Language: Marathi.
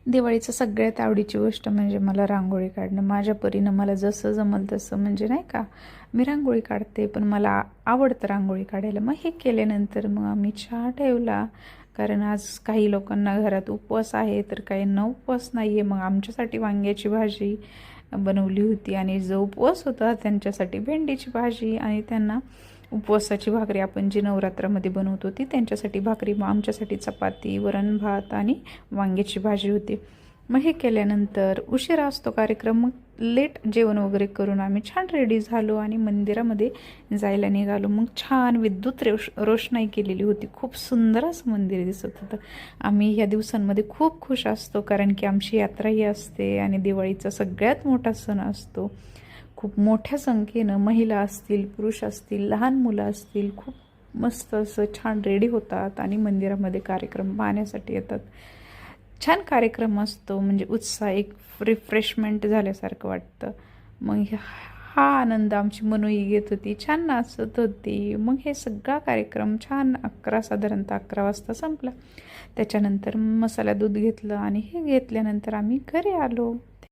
दिवाळीचं सगळ्यात आवडीची गोष्ट म्हणजे मला रांगोळी काढणं. माझ्या परीनं मला जसं जमल तसं, म्हणजे नाही का, मी रांगोळी काढते, पण मला आवडतं रांगोळी काढायला. मग हे केल्यानंतर मग आम्ही चहा ठेवला, कारण आज काही लोकांना घरात उपवास आहे, तर काहींना उपवास नाही आहे. मग आमच्यासाठी वांग्याची भाजी बनवली होती, आणि जो उपवास होता त्यांच्यासाठी भेंडीची भाजी, आणि त्यांना उपवासाची भाकरी आपण जी नवरात्रामध्ये बनवतो ती, त्यांच्यासाठी भाकरी, मग आमच्यासाठी चपाती, वरण भात आणि वांग्याची भाजी होती. मग हे केल्यानंतर उशिरा असतो कार्यक्रम, मग लेट जेवण वगैरे करून आम्ही छान रेडी झालो आणि मंदिरामध्ये जायला निघालो. मग छान विद्युत रोषणाई केलेली होती, खूप सुंदर असं मंदिर दिसत होतं. आम्ही ह्या दिवसांमध्ये खूप खुश असतो, कारण की आमची यात्राही असते आणि दिवाळीचा सगळ्यात मोठा सण असतो. खूप मोठ्या संख्येनं महिला असतील, पुरुष असतील, लहान मुलं असतील, खूप मस्त असं छान रेडी होतात आणि मंदिरामध्ये कार्यक्रम पाहण्यासाठी येतात. छान कार्यक्रम असतो, म्हणजे उत्साह, एक रिफ्रेशमेंट झाल्यासारखं वाटतं. मग हा आनंद आमची मनूही घेत होती, छान नाचत होती. मग हे सगळा कार्यक्रम छान साधारणतः 11 वाजता संपला. त्याच्यानंतर मसाला दूध घेतलं, आणि हे घेतल्यानंतर आम्ही घरी आलो.